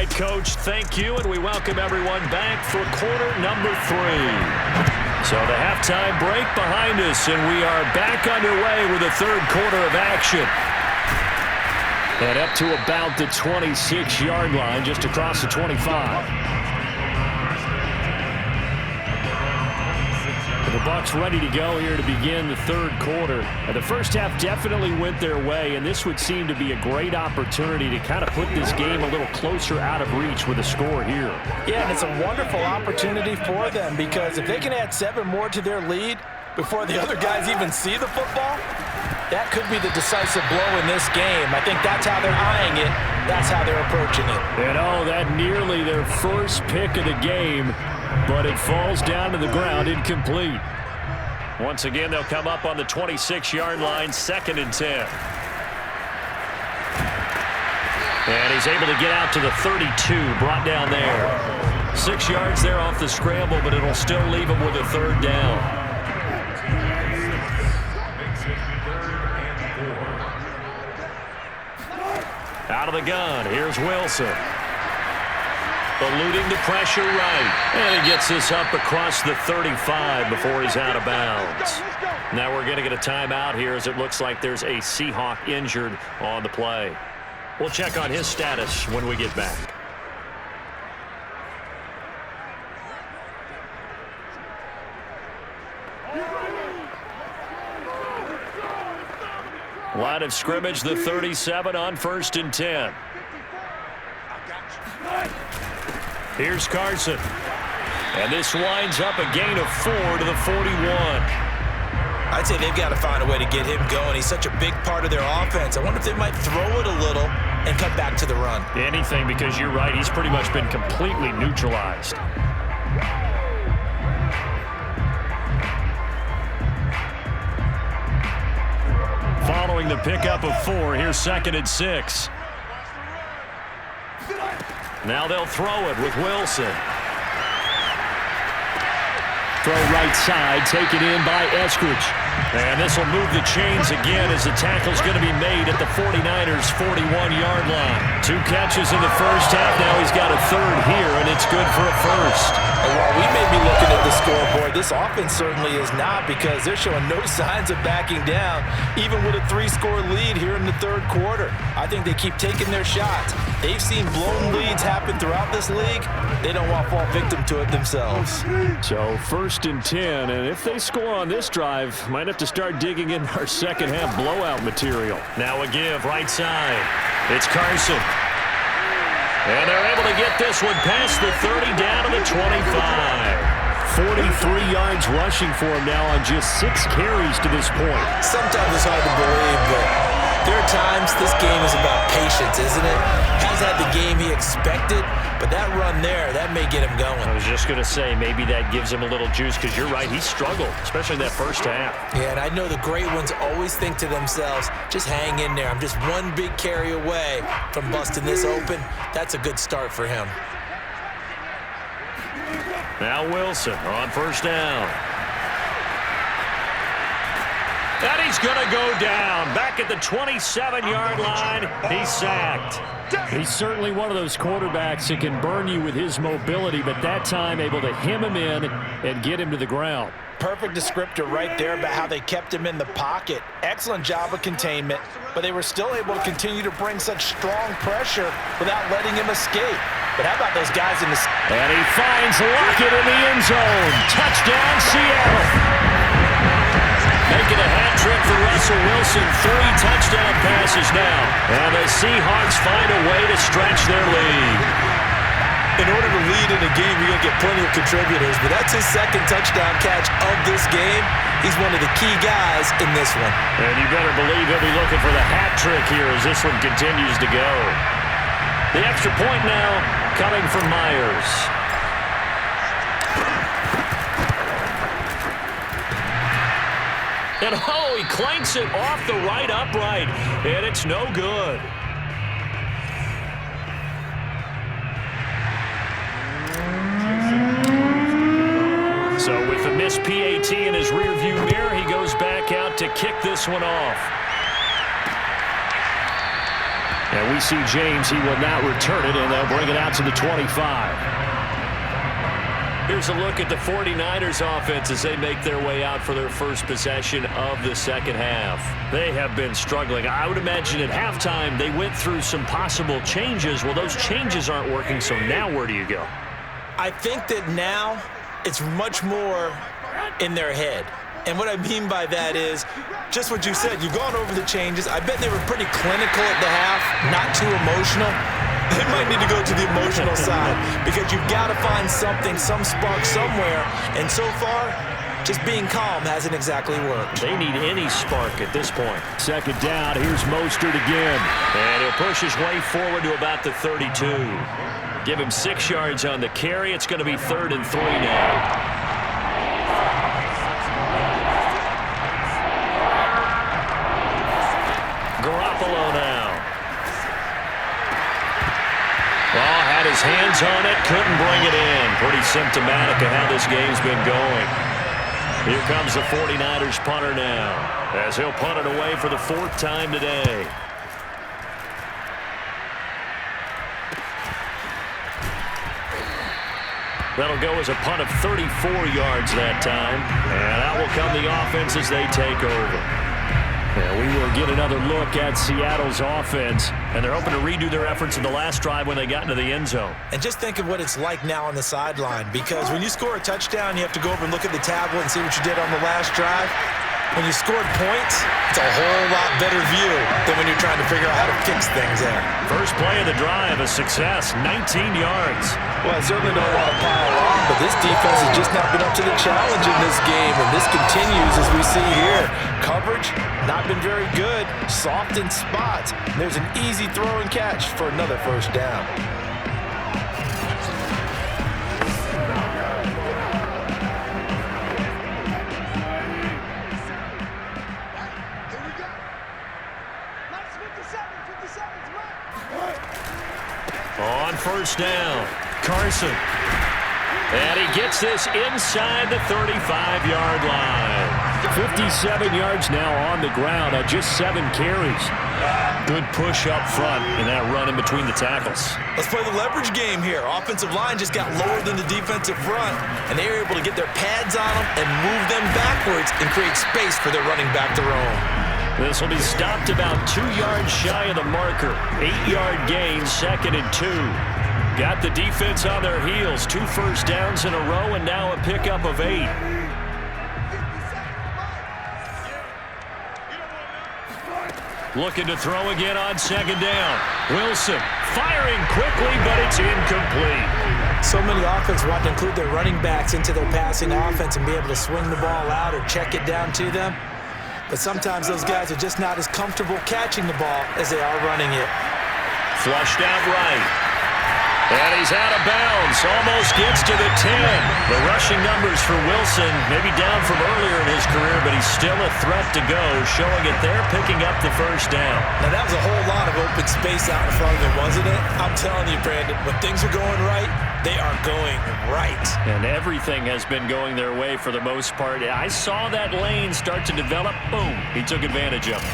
right, Coach, thank you, and we welcome everyone back for quarter number 3. So the halftime break behind us, and we are back underway with the third quarter of action. And up to about the 26-yard line, just across the 25. The Bucs ready to go here to begin the third quarter. The first half definitely went their way, and this would seem to be a great opportunity to kind of put this game a little closer out of reach with a score here. Yeah, and it's a wonderful opportunity for them because if they can add 7 more to their lead before the other guys even see the football, that could be the decisive blow in this game. I think that's how they're eyeing it. That's how they're approaching it. And that nearly their first pick of the game, but it falls down to the ground incomplete. Once again, they'll come up on the 26-yard line, 2nd and 10. And he's able to get out to the 32, brought down there. 6 yards there off the scramble, but it'll still leave him with a 3rd down. Out of the gun, here's Wilson. Eluding the pressure right. And he gets this up across the 35 before he's out of bounds. Now we're going to get a timeout here as it looks like there's a Seahawk injured on the play. We'll check on his status when we get back. Line of scrimmage, the 37 on 1st and 10. Here's Carson. And this winds up a gain of 4 to the 41. I'd say they've got to find a way to get him going. He's such a big part of their offense. I wonder if they might throw it a little and cut back to the run. Anything, because you're right. He's pretty much been completely neutralized. Following the pickup of 4, here's 2nd and 6. Now they'll throw it with Wilson. Throw right side, taken in by Eskridge. And this will move the chains again as the tackle's going to be made at the 49ers' 41-yard line. 2 catches in the first half. Now he's got a 3rd here, and it's good for a 1st. And while we may be looking at the scoreboard, this offense certainly is not because they're showing no signs of backing down, even with a 3-score lead here in the third quarter. I think they keep taking their shots. They've seen blown leads happen throughout this league. They don't want to fall victim to it themselves. So 1st and 10, and if they score on this drive, might have to start digging in our second half blowout material. Now a give right side. It's Carson. And they're able to get this one past the 30 down to the 25. 43 yards rushing for him now on just 6 carries to this point. Sometimes it's hard to believe, but there are times this game is about patience, isn't it? He's had the game he expected, but that run there, that may get him going. I was just going to say, maybe that gives him a little juice, because you're right, he struggled, especially in that first half. Yeah, and I know the great ones always think to themselves, just hang in there. I'm just one big carry away from busting this open. That's a good start for him. Now Wilson on 1st down. And he's going to go down. Back at the 27-yard line, he's sacked. He's certainly one of those quarterbacks that can burn you with his mobility, but that time able to hem him in and get him to the ground. Perfect descriptor right there about how they kept him in the pocket. Excellent job of containment, but they were still able to continue to bring such strong pressure without letting him escape. But how about those guys in the... And he finds Lockett in the end zone. Touchdown, Seattle. Making a hat trick for Russell Wilson. 3 touchdown passes now. And the Seahawks find a way to stretch their lead. In order to lead in a game, you're going to get plenty of contributors, but that's his 2nd touchdown catch of this game. He's one of the key guys in this one. And you better believe he'll be looking for the hat trick here as this one continues to go. The extra point now coming from Myers. And he clanks it off the right upright, and it's no good. So with the missed PAT in his rearview mirror, he goes back out to kick this one off. And we see James. He will not return it, and they'll bring it out to the 25. Here's a look at the 49ers offense as they make their way out for their first possession of the second half. They have been struggling. I would imagine at halftime they went through some possible changes. Well, those changes aren't working, so now where do you go? I think that now it's much more in their head. And what I mean by that is just what you said. You've gone over the changes. I bet they were pretty clinical at the half, not too emotional. They might need to go to the emotional side because you've got to find something, some spark somewhere. And so far, just being calm hasn't exactly worked. They need any spark at this point. Second down, here's Mostert again. And he'll push his way forward to about the 32. Give him 6 yards on the carry. It's going to be 3rd and 3 now. Garoppolo now. Well, had his hands on it, couldn't bring it in. Pretty symptomatic of how this game's been going. Here comes the 49ers punter now, as he'll punt it away for the 4th time today. That'll go as a punt of 34 yards that time. And out will come the offense as they take over. And we will get another look at Seattle's offense. And they're hoping to redo their efforts in the last drive when they got into the end zone. And just think of what it's like now on the sideline. Because when you score a touchdown, you have to go over and look at the tablet and see what you did on the last drive. When you scored points, it's a whole lot better view than when you're trying to figure out how to fix things there. First play of the drive, a success, 19 yards. Well, I certainly don't want to pile on, but this defense has just not been up to the challenge in this game, and this continues as we see here. Coverage, not been very good, soft in spots. There's an easy throw and catch for another first down. On first down, Carson. And he gets this inside the 35-yard line. 57 yards now on the ground on just 7 carries. Good push up front in that run in between the tackles. Let's play the leverage game here. Offensive line just got lower than the defensive front, and they were able to get their pads on them and move them backwards and create space for their running back to roam. This will be stopped about 2 yards shy of the marker. 8-yard gain, 2nd and 2. Got the defense on their heels. 2 first downs in a row, and now a pickup of 8. Looking to throw again on 2nd down. Wilson firing quickly, but it's incomplete. So many offenses want to include their running backs into their passing offense and be able to swing the ball out or check it down to them. But sometimes those guys are just not as comfortable catching the ball as they are running it. Flushed out right. And he's out of bounds. Almost gets to the 10. The rushing numbers for Wilson, maybe down from earlier in his career, but he's still a threat to go, showing it there, picking up the first down. Now, that was a whole lot of open space out in front of him, wasn't it? I'm telling you, Brandon, when things are going right, they are going right. And everything has been going their way for the most part. I saw that lane start to develop. Boom. He took advantage of it.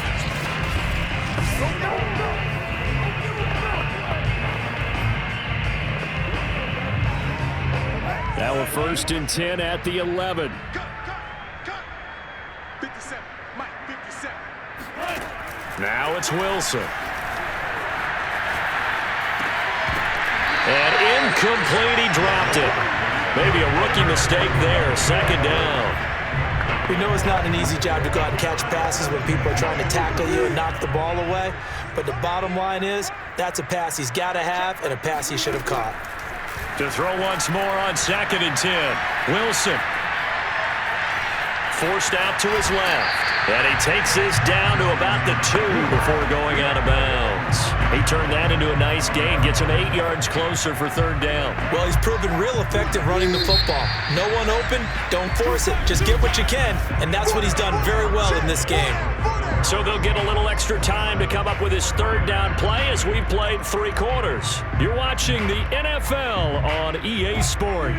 Now a 1st and 10 at the 11. 57. Mike, 57. Now it's Wilson. And incomplete, he dropped it. Maybe a rookie mistake there, 2nd down. We know it's not an easy job to go out and catch passes when people are trying to tackle you and knock the ball away. But the bottom line is, that's a pass he's got to have and a pass he should have caught. To throw once more on 2nd and 10. Wilson. Forced out to his left. And he takes this down to about the 2 before going out of bounds. He turned that into a nice gain. Gets him 8 yards closer for 3rd down. Well, he's proven real effective running the football. No one open, don't force it. Just get what you can, and that's what he's done very well in this game. So they'll get a little extra time to come up with his 3rd down play as we've played 3 quarters. You're watching the NFL on EA Sports.